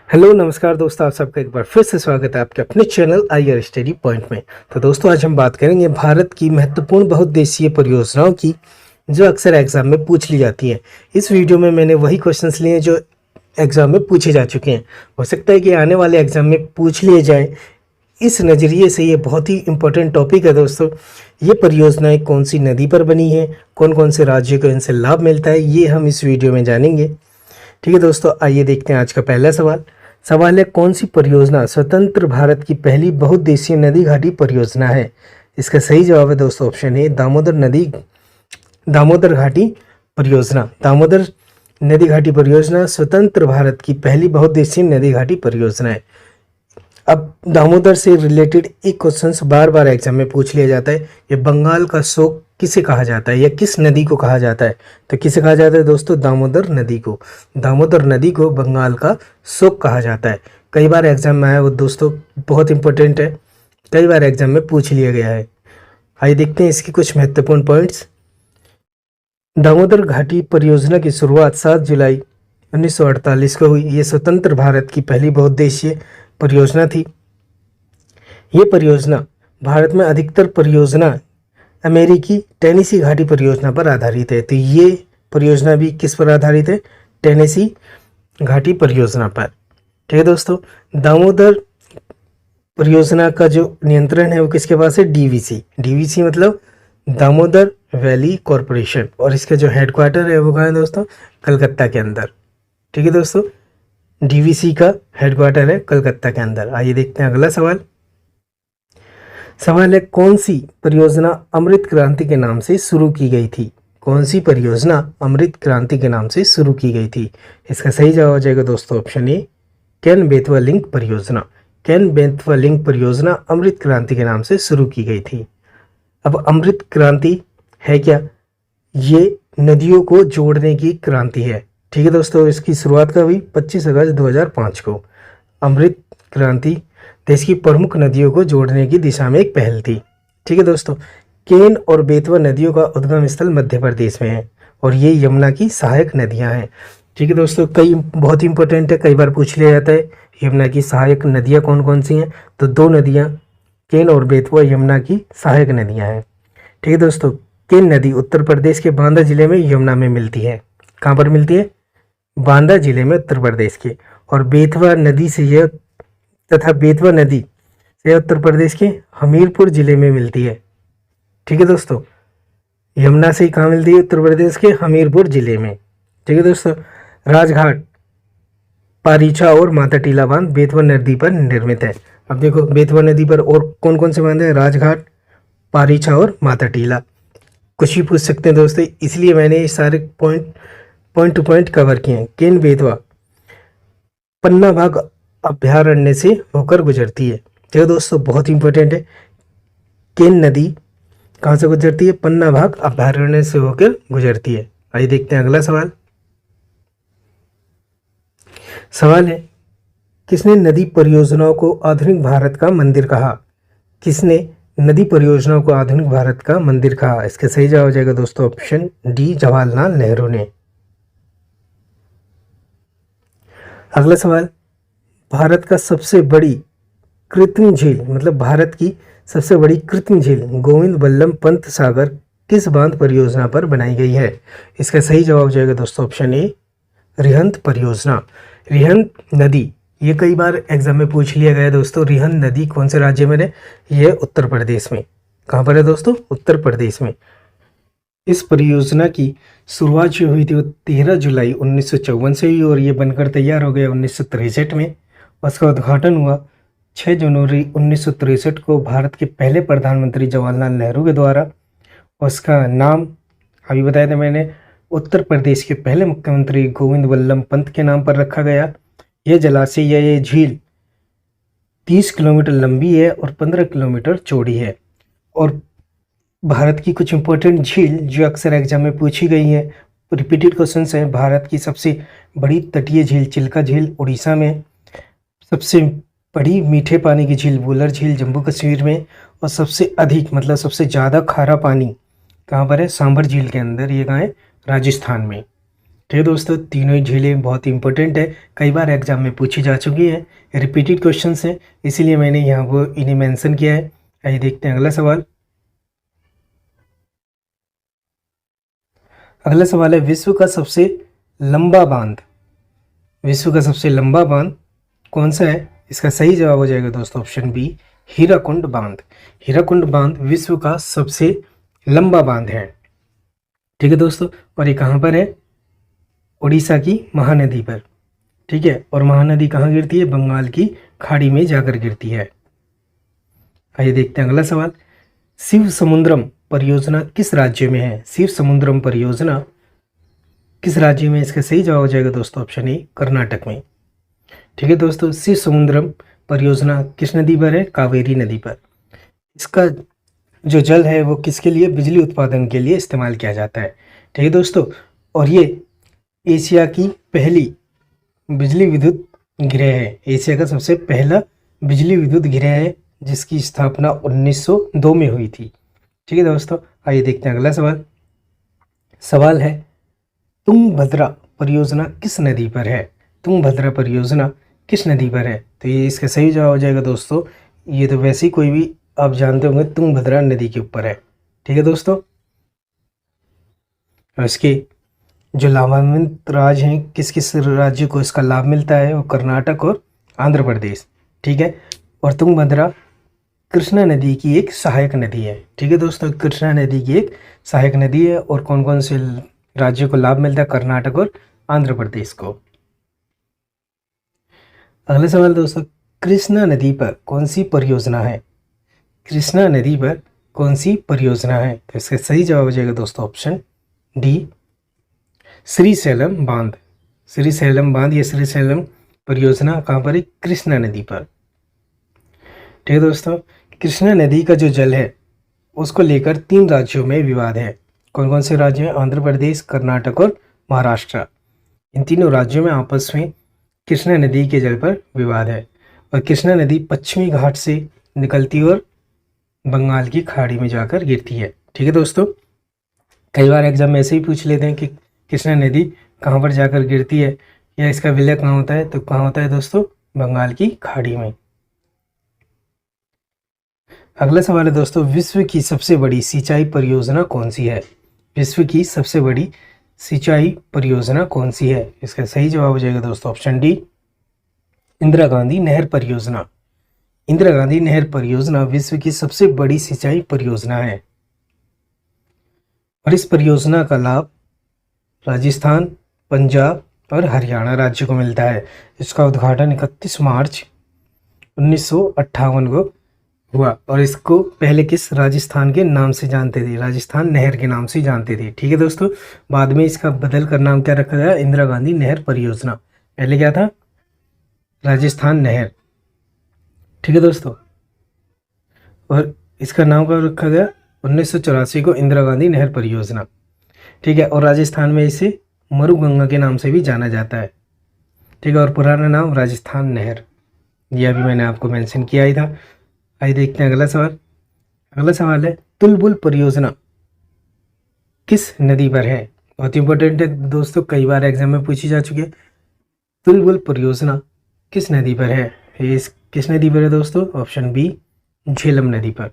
Hello नमस्कार दोस्तों, आप सबका एक बार फिर से स्वागत है आपके अपने चैनल आईआर स्टडी पॉइंट में। तो दोस्तों, आज हम बात करेंगे भारत की महत्वपूर्ण बहुउद्देशीय परियोजनाओं की जो अक्सर एग्जाम में पूछ ली जाती हैं। इस वीडियो में मैंने वही क्वेश्चंस लिए हैं जो एग्जाम में पूछे जा चुके हैं। हो सकता है कि आने वाले एग्जाम में पूछ लिए जाएँ। इस नज़रिए से ये बहुत ही इम्पोर्टेंट टॉपिक है दोस्तों। ये परियोजनाएं कौन सी नदी पर बनी है, कौन कौन से राज्यों को इनसे लाभ मिलता है, ये हम इस वीडियो में जानेंगे। ठीक है दोस्तों, आइए देखते हैं आज का पहला सवाल है कौन सी परियोजना स्वतंत्र भारत की पहली बहुउद्देशीय नदी घाटी परियोजना है। इसका सही जवाब है दोस्तों ऑप्शन ए, दामोदर घाटी परियोजना। दामोदर नदी घाटी परियोजना स्वतंत्र भारत की पहली बहुउद्देशीय नदी घाटी परियोजना है। अब दामोदर से रिलेटेड एक क्वेश्चन बार बार एग्जाम में पूछ लिया जाता है, ये बंगाल का शोक किसे कहा जाता है या किस नदी को कहा जाता है। तो किसे कहा जाता है दोस्तों? दामोदर नदी को। दामोदर नदी को बंगाल का शोक कहा जाता है। कई बार एग्जाम में आया वो दोस्तों, बहुत इंपॉर्टेंट है, कई बार एग्जाम में पूछ लिया गया है। आइए देखते हैं इसकी कुछ महत्वपूर्ण पॉइंट्स। दामोदर घाटी परियोजना की शुरुआत 7 जुलाई 1948 को हुई। ये स्वतंत्र भारत की पहली बहुउद्देशीय परियोजना थी। ये परियोजना भारत में अधिकतर परियोजना अमेरिकी टेनेसी घाटी परियोजना पर आधारित है। तो ये परियोजना भी किस पर आधारित है? टेनेसी घाटी परियोजना पर। ठीक है दोस्तों, दामोदर परियोजना का जो नियंत्रण है वो किसके पास है? डीवीसी। डीवीसी मतलब दामोदर वैली कॉरपोरेशन, और इसका जो हेडक्वार्टर है वो कहाँ है दोस्तों? कलकत्ता के अंदर। ठीक है दोस्तों, डीवीसी का हेडक्वार्टर है कलकत्ता के अंदर। आइए देखते हैं अगला सवाल है कौन सी परियोजना अमृत क्रांति के नाम से शुरू की गई थी? कौन सी परियोजना अमृत क्रांति के नाम से शुरू की गई थी? इसका सही जवाब हो जाएगा दोस्तों option A, Ken Betwa link परियोजना। केन बेतवा लिंक परियोजना अमृत क्रांति के नाम से शुरू की गई थी। अब अमृत क्रांति है क्या? ये नदियों को जोड़ने की क्रांति है। ठीक है दोस्तों, इसकी शुरुआत कब हुई? 25 अगस्त 2005 को। अमृत क्रांति देश की प्रमुख नदियों को जोड़ने की दिशा में एक पहल थी। ठीक है दोस्तों, केन और बेतवा नदियों का उद्गम स्थल मध्य प्रदेश में है और ये यमुना की सहायक नदियां हैं। ठीक है दोस्तों, कई बहुत इंपॉर्टेंट है, कई बार पूछ लिया जाता है यमुना की सहायक नदियां कौन कौन सी हैं। तो 2 नदियां केन और बेतवा यमुना की सहायक नदियां हैं। ठीक है दोस्तों, केन नदी उत्तर प्रदेश के बांदा जिले में यमुना में मिलती है। कहाँ पर मिलती है? बांदा जिले में, उत्तर प्रदेश के। और बेतवा नदी से उत्तर प्रदेश के हमीरपुर जिले में मिलती है। ठीक है दोस्तों, यमुना से कहाँ मिलती है? उत्तर प्रदेश के हमीरपुर जिले में। ठीक है दोस्तों, राजघाट, पारीछा और माता टीला बांध बेतवा नदी पर निर्मित है। अब देखो बेतवा नदी पर और कौन कौन से बांध है? राजघाट, पारीछा और माता टीला। कुछ भी पूछ सकते हैं दोस्तों, इसलिए मैंने ये सारे पॉइंट टू पॉइंट कवर किए हैं। केन बेतवा पन्ना भाग अभ्यारण्य से होकर गुजरती है। ठीक है दोस्तों, बहुत इंपॉर्टेंट है। केन नदी कहाँ से गुजरती है? पन्ना भाग अभ्यारण्य से होकर गुजरती है। आइए देखते हैं अगला सवाल है किसने नदी परियोजनाओं को आधुनिक भारत का मंदिर कहा? किसने नदी परियोजनाओं को आधुनिक भारत का मंदिर कहा? इसका सही जवाब हो जाएगा दोस्तों ऑप्शन डी, जवाहरलाल नेहरू ने। अगला सवाल, भारत का सबसे बड़ी कृत्रिम झील मतलब भारत की सबसे बड़ी कृत्रिम झील गोविंद बल्लभ पंत सागर किस बांध परियोजना पर बनाई गई है? इसका सही जवाब हो जाएगा दोस्तों ऑप्शन ए, रिहंद परियोजना। रिहंद नदी, ये कई बार एग्जाम में पूछ लिया गया है दोस्तों। रिहंद नदी कौन से राज्य में है? ये उत्तर प्रदेश में। कहाँ पर है दोस्तों? उत्तर प्रदेश में। इस परियोजना की शुरुआत जो हुई थी वो 13 जुलाई 1954 से हुई और ये बनकर तैयार हो गया 1963 में। उसका उद्घाटन हुआ 6 जनवरी 1963 को भारत के पहले प्रधानमंत्री जवाहरलाल नेहरू के द्वारा। उसका नाम अभी बताया था मैंने, उत्तर प्रदेश के पहले मुख्यमंत्री गोविंद बल्लभ पंत के नाम पर रखा गया। यह जलाशय या ये झील 30 किलोमीटर लंबी है और 15 किलोमीटर चौड़ी है। और भारत की कुछ इंपॉर्टेंट झील जो अक्सर एग्जाम में पूछी गई है, रिपीटेड क्वेश्चंस हैं। भारत की सबसे बड़ी तटीय झील चिल्का झील उड़ीसा में, सबसे बड़ी मीठे पानी की झील वुलर झील जम्मू कश्मीर में, और सबसे अधिक मतलब सबसे ज़्यादा खारा पानी कहाँ पर है? सांभर झील के अंदर। ये कहाँ है? राजस्थान में। ठीक है दोस्तों, तीनों ही झीलें बहुत इंपॉर्टेंट है, कई बार एग्जाम में पूछी जा चुकी है, रिपीटेड क्वेश्चंस हैं, इसीलिए मैंने यहाँ वो इन्हें मेंशन किया है। आइए देखते हैं अगला सवाल। अगला सवाल है, विश्व का सबसे लंबा बांध, विश्व का सबसे लंबा बांध कौन सा है? इसका सही जवाब हो जाएगा दोस्तों ऑप्शन बी, हीराकुंड बांध। हीराकुंड बांध विश्व का सबसे लंबा बांध है। ठीक है दोस्तों, और ये कहाँ पर है? उड़ीसा की महानदी पर। ठीक है, और महानदी कहाँ गिरती है? बंगाल की खाड़ी में जाकर गिरती है। आइए देखते हैं अगला सवाल। शिव समुद्रम परियोजना किस राज्य में है? शिव समुद्रम परियोजना किस राज्य में? इसका सही जवाब हो जाएगा दोस्तों ऑप्शन ए, कर्नाटक में। ठीक है दोस्तों, शिव समुद्रम परियोजना किस नदी पर है? कावेरी नदी पर। इसका जो जल है वो किसके लिए? बिजली उत्पादन के लिए इस्तेमाल किया जाता है। ठीक है दोस्तों, और ये एशिया की पहली बिजली विद्युत गृह है। एशिया का सबसे पहला बिजली विद्युत गृह है जिसकी स्थापना 1902 में हुई थी। ठीक है दोस्तों, आइए देखते हैं अगला सवाल। सवाल है, तुंगभद्रा परियोजना किस नदी पर है? तुंगभद्रा परियोजना किस नदी पर है? तो ये इसका सही जवाब हो जाएगा दोस्तों, ये तो वैसे ही कोई भी आप जानते होंगे, तुंगभद्रा नदी के ऊपर है। ठीक है दोस्तों, और इसके जो लाभान्वित राज्य हैं, किस किस राज्य को इसका लाभ मिलता है? वो कर्नाटक और आंध्र प्रदेश। ठीक है, और तुंगभद्रा कृष्णा नदी की एक सहायक नदी है। ठीक है दोस्तों, कृष्णा नदी की एक सहायक नदी है, और कौन कौन से राज्यों को लाभ मिलता है? कर्नाटक और आंध्र प्रदेश को। अगला सवाल दोस्तों, कृष्णा नदी पर कौन सी परियोजना है? कृष्णा नदी पर कौन सी परियोजना है? तो इसका सही जवाब हो जाएगा दोस्तों ऑप्शन डी, श्रीशैलम बांध। श्रीशैलम बांध या श्रीशैलम परियोजना कहाँ पर है? कृष्णा नदी पर। ठीक है दोस्तों, कृष्णा नदी का जो जल है उसको लेकर 3 राज्यों में विवाद है। कौन कौन से राज्य हैं? आंध्र प्रदेश, कर्नाटक और महाराष्ट्र। इन तीनों राज्यों में आपस में कृष्णा नदी के जल पर विवाद है, और कृष्णा नदी पश्चिमी घाट से निकलती और बंगाल की खाड़ी में जाकर गिरती है। ठीक है दोस्तों, कई बार एग्जाम में ऐसे ही पूछ लेते हैं कि कृष्णा नदी कहाँ पर जाकर गिरती है या इसका विलय कहाँ होता है? तो कहाँ होता है दोस्तों? बंगाल की खाड़ी में। अगला सवाल है दोस्तों, विश्व की सबसे बड़ी सिंचाई परियोजना कौन सी है? विश्व की सबसे बड़ी सिंचाई परियोजना कौन सी है? इसका सही जवाब हो जाएगा दोस्तों ऑप्शन डी, इंदिरा गांधी नहर परियोजना। इंदिरा गांधी नहर परियोजना विश्व की सबसे बड़ी सिंचाई परियोजना है, और इस परियोजना का लाभ राजस्थान, पंजाब और हरियाणा राज्य को मिलता है। इसका उद्घाटन 31 मार्च 1958 को हुआ, और इसको पहले किस राजस्थान के नाम से जानते थे? राजस्थान नहर के नाम से जानते थे। ठीक है दोस्तों, बाद में इसका बदल कर नाम क्या रखा गया? इंदिरा गांधी नहर परियोजना। पहले क्या था? राजस्थान नहर। ठीक है दोस्तों, और इसका नाम कब रखा गया? 1984 को इंदिरा गांधी नहर परियोजना। ठीक है, और राजस्थान में इसे मरुगंगा के नाम से भी जाना जाता है। ठीक है, और पुराना नाम राजस्थान नहर, यह भी मैंने आपको मेंशन किया ही था। आइए देखते हैं अगला सवाल। अगला सवाल है, तुलबुल परियोजना किस नदी पर है? बहुत इंपॉर्टेंट है दोस्तों, कई बार एग्जाम में पूछी जा चुकी है। तुलबुल परियोजना किस नदी पर है? ये किस नदी पर है दोस्तों? ऑप्शन बी, झेलम नदी पर।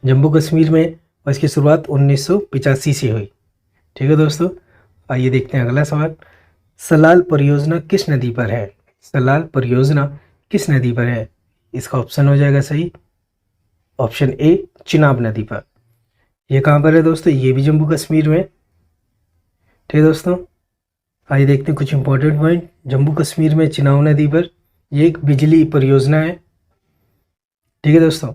जम्मू कश्मीर में, और इसकी शुरुआत 1985 से हुई। ठीक है दोस्तों, आइए देखते हैं अगला सवाल। सलाल परियोजना किस नदी पर है? सलाल परियोजना किस नदी पर है? इसका ऑप्शन हो जाएगा सही ऑप्शन ए, चिनाब नदी पर। यह कहाँ पर है दोस्तों? ये भी जम्मू कश्मीर में। ठीक है दोस्तों, आइए देखते हैं कुछ इंपॉर्टेंट पॉइंट। जम्मू कश्मीर में चिनाब नदी पर ये एक बिजली परियोजना है। ठीक है दोस्तों,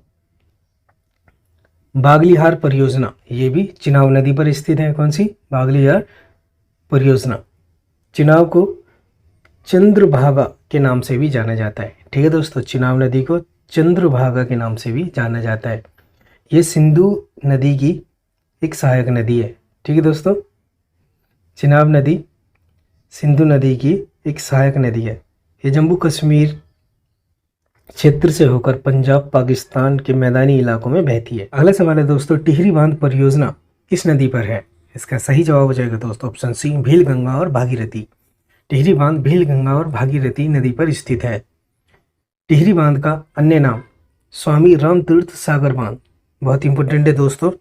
बागलीहार परियोजना ये भी चिनाब नदी पर स्थित है। कौन सी? बागलीहार परियोजना। चिनाब को चंद्रभागा के नाम से भी जाना जाता है। ठीक है दोस्तों, चिनाब नदी को चंद्रभागा के नाम से भी जाना जाता है। ये सिंधु नदी की एक सहायक नदी है। ठीक है दोस्तों, चिनाब नदी सिंधु नदी की एक सहायक नदी है। ये जम्मू कश्मीर क्षेत्र से होकर पंजाब, पाकिस्तान के मैदानी इलाकों में बहती है। अगला सवाल है दोस्तों, टिहरी बांध परियोजना किस नदी पर है? इसका सही जवाब हो जाएगा दोस्तों ऑप्शन सी, भील गंगा और भागीरथी। टिहरी बांध भील गंगा और भागीरथी नदी पर स्थित है। टिहरी बांध का अन्य नाम स्वामी रामतीर्थ सागर बांध, बहुत इंपॉर्टेंट है दोस्तों।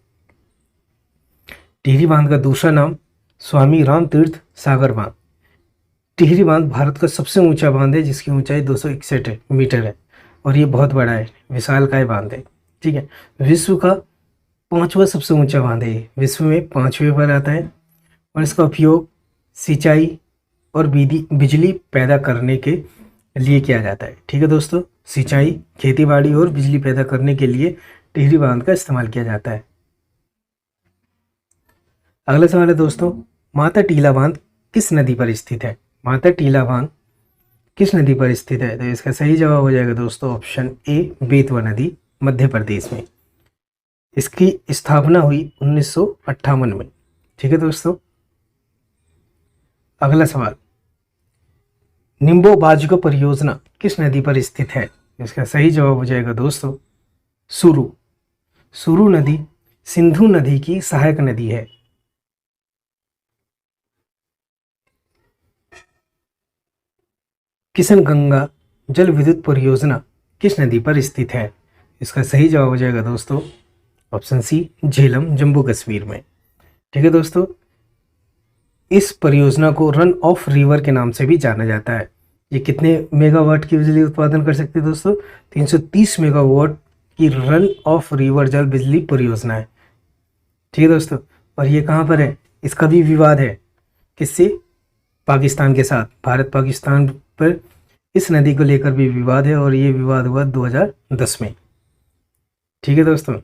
टिहरी बांध का दूसरा नाम स्वामी रामतीर्थ सागर बांध। टिहरी बांध भारत का सबसे ऊंचा बांध है जिसकी ऊंचाई 261 मीटर है और ये बहुत बड़ा है, विशालकाय बांध है। ठीक है, विश्व का 5वां सबसे ऊंचा बांध है, विश्व में 5वें पर आता है और इसका उपयोग सिंचाई और बिजली पैदा करने के लिए किया जाता है। ठीक है दोस्तों, सिंचाई, खेतीबाड़ी और बिजली पैदा करने के लिए टिहरी बांध का इस्तेमाल किया जाता है। अगला सवाल है दोस्तों, माता टीला बांध किस नदी पर स्थित है? माता टीला बांध किस नदी पर स्थित है? तो इसका सही जवाब हो जाएगा दोस्तों ऑप्शन ए, बेतवा नदी, मध्य प्रदेश में। इसकी स्थापना हुई 1958 में। ठीक है दोस्तों, अगला सवाल, निम्बो बाजगा परियोजना किस नदी पर स्थित है? इसका सही जवाब हो जाएगा दोस्तों सुरु। सुरु नदी सिंधु नदी की सहायक नदी है। किशन गंगा जल विद्युत परियोजना किस नदी पर स्थित है? इसका सही जवाब हो जाएगा दोस्तों ऑप्शन सी, झेलम, जम्मू कश्मीर में। ठीक है दोस्तों, इस परियोजना को रन ऑफ रिवर के नाम से भी जाना जाता है। ये कितने मेगावाट की बिजली उत्पादन कर सकती है दोस्तों? 330 मेगावाट की रन ऑफ रिवर जल बिजली परियोजना है। ठीक है दोस्तों, और ये कहाँ पर है? इसका भी विवाद है, किससे? पाकिस्तान के साथ। भारत पाकिस्तान पर इस नदी को लेकर भी विवाद है और ये विवाद हुआ 2010 में। ठीक है दोस्तों,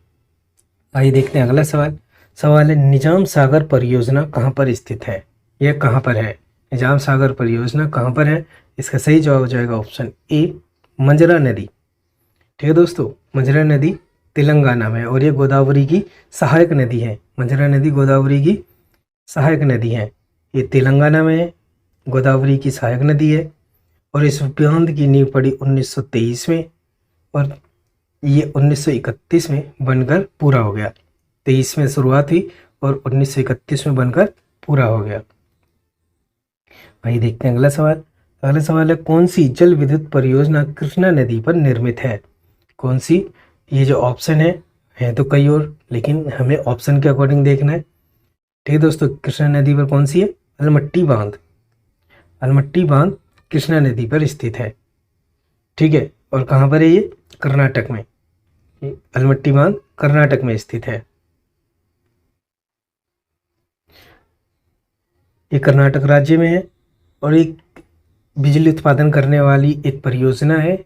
आइए देखते हैं अगला सवाल। सवाल है, निजाम सागर परियोजना कहाँ पर स्थित है? यह कहाँ पर है? निजाम सागर परियोजना कहाँ पर है? इसका सही जवाब हो जाएगा ऑप्शन ए, मंजरा नदी। ठीक है दोस्तों, मंजरा नदी तेलंगाना में और ये गोदावरी की सहायक नदी है। मंजरा नदी गोदावरी की सहायक नदी है, ये तेलंगाना में है, गोदावरी की सहायक नदी है और इस बांध की नींव पड़ी 1923 में और ये 1931 में बनकर पूरा हो गया। 23 में शुरुआत हुई और 1931 में बनकर पूरा हो गया। आइए देखते हैं अगला सवाल। अगला सवाल है, कौन सी जल विद्युत परियोजना कृष्णा नदी पर निर्मित है? कौन सी? ये जो ऑप्शन है तो कई और, लेकिन हमें ऑप्शन के अकॉर्डिंग देखना है। ठीक है दोस्तों, कृष्णा नदी पर कौन सी है? अलमट्टी बांध। अलमट्टी बांध कृष्णा नदी पर स्थित है। ठीक है, और कहाँ पर है ये? कर्नाटक में। अलमट्टी बांध कर्नाटक में स्थित है। ये कर्नाटक राज्य में है और एक बिजली उत्पादन करने वाली एक परियोजना है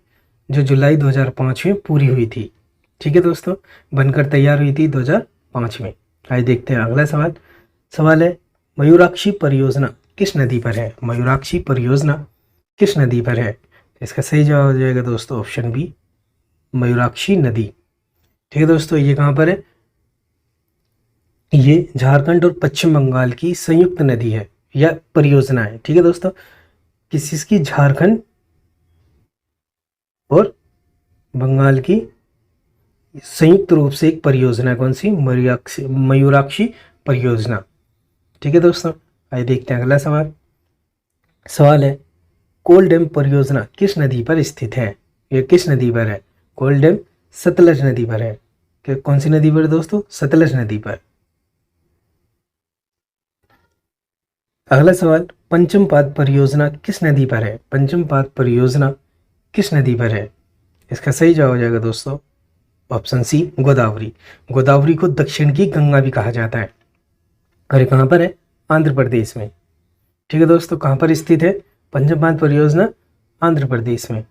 जो जुलाई 2005 में पूरी हुई थी। ठीक है दोस्तों, बनकर तैयार हुई थी 2005 में। आइए देखते हैं अगला सवाल। सवाल है, मयूराक्षी परियोजना किस नदी पर है? मयूराक्षी परियोजना किस नदी पर है? इसका सही जवाब हो जाएगा दोस्तों ऑप्शन बी, मयूराक्षी नदी। ठीक है दोस्तों, ये कहाँ पर है? ये झारखंड और पश्चिम बंगाल की संयुक्त नदी है या परियोजना है। ठीक है दोस्तों, किसकी? झारखंड और बंगाल की संयुक्त रूप से एक परियोजना। कौन सी? मयूराक्षी परियोजना। ठीक है दोस्तों, आइए देखते हैं अगला सवाल। सवाल है, कोल डैम परियोजना किस नदी पर स्थित है? यह किस नदी पर है? कोल डैम सतलज नदी पर है। कौन सी नदी पर दोस्तों? सतलज नदी पर। अगला सवाल, पंचमपाद परियोजना किस नदी पर है? पंचमपाद परियोजना किस नदी पर है? इसका सही जवाब हो जाएगा दोस्तों ऑप्शन सी, गोदावरी। गोदावरी को दक्षिण की गंगा भी कहा जाता है और ये कहाँ पर है? आंध्र प्रदेश में। ठीक है दोस्तों, कहाँ पर स्थित है पंचमपाद परियोजना? आंध्र प्रदेश में।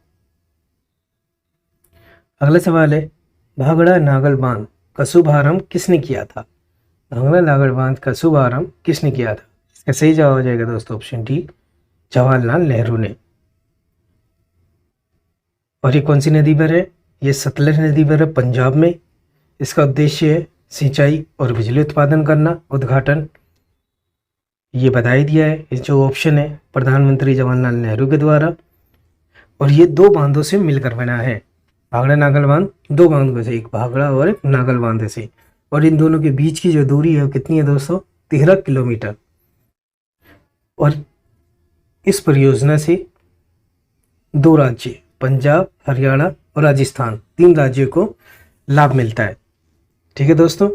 अगला सवाल है, भाखड़ा नागल बांध का शुभारंभ किसने किया था? भाखड़ा नागल बांध का शुभारंभ किसने किया था? इसका सही जवाब हो जाएगा दोस्तों ऑप्शन डी, जवाहरलाल नेहरू ने। और ये कौन सी नदी पर है? ये सतलज नदी पर है, पंजाब में। इसका उद्देश्य है सिंचाई और बिजली उत्पादन करना। उद्घाटन ये बता ही दिया है, इस जो ऑप्शन है प्रधानमंत्री जवाहरलाल नेहरू के द्वारा। और ये दो बांधों से मिलकर बना है। भाखड़ा नागल बांध दो बांधों से, एक भाखड़ा और एक नागल बांध से। और इन दोनों के बीच की जो दूरी है वो कितनी है दोस्तों? 13 किलोमीटर। और इस परियोजना से 2 राज्य पंजाब, हरियाणा और राजस्थान, 3 राज्यों को लाभ मिलता है। ठीक है दोस्तों,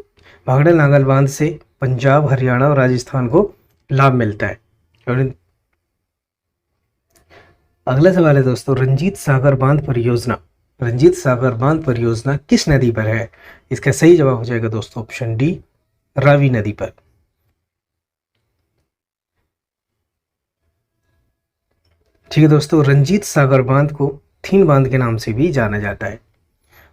भाखड़ा नांगल बांध से पंजाब, हरियाणा और राजस्थान को लाभ मिलता है। और अगला सवाल है दोस्तों, रंजीत सागर बांध परियोजना किस नदी पर है? इसका सही जवाब हो जाएगा दोस्तों ऑप्शन डी, रावी नदी पर। ठीक है दोस्तों, रंजीत सागर बांध को थीन बांध के नाम से भी जाना जाता है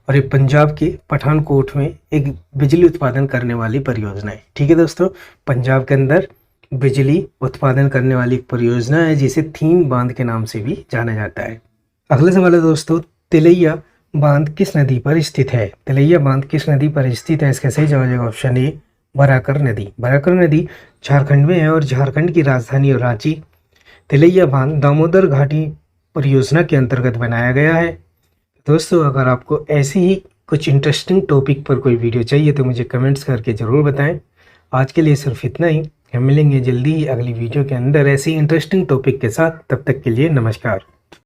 और ये पंजाब के पठानकोट में एक बिजली उत्पादन करने वाली परियोजना है। ठीक है दोस्तों, पंजाब के अंदर बिजली उत्पादन करने वाली एक परियोजना है जिसे थीन बांध के नाम से भी जाना जाता है। अगला सवाल है दोस्तों, तिलैया बांध किस नदी पर स्थित है? तिलैया बांध किस नदी पर स्थित है? इसका सही जवाब हो जाएगा ऑप्शन ए, बराकर नदी। बराकर नदी झारखंड में है और झारखंड की राजधानी रांची। तिलैया बांध दामोदर घाटी परियोजना के अंतर्गत बनाया गया है। दोस्तों, अगर आपको ऐसी ही कुछ इंटरेस्टिंग टॉपिक पर कोई वीडियो चाहिए तो मुझे कमेंट्स करके ज़रूर बताएं। आज के लिए सिर्फ इतना ही। हम मिलेंगे जल्दी ही अगली वीडियो के अंदर ऐसी इंटरेस्टिंग टॉपिक के साथ। तब तक के लिए नमस्कार।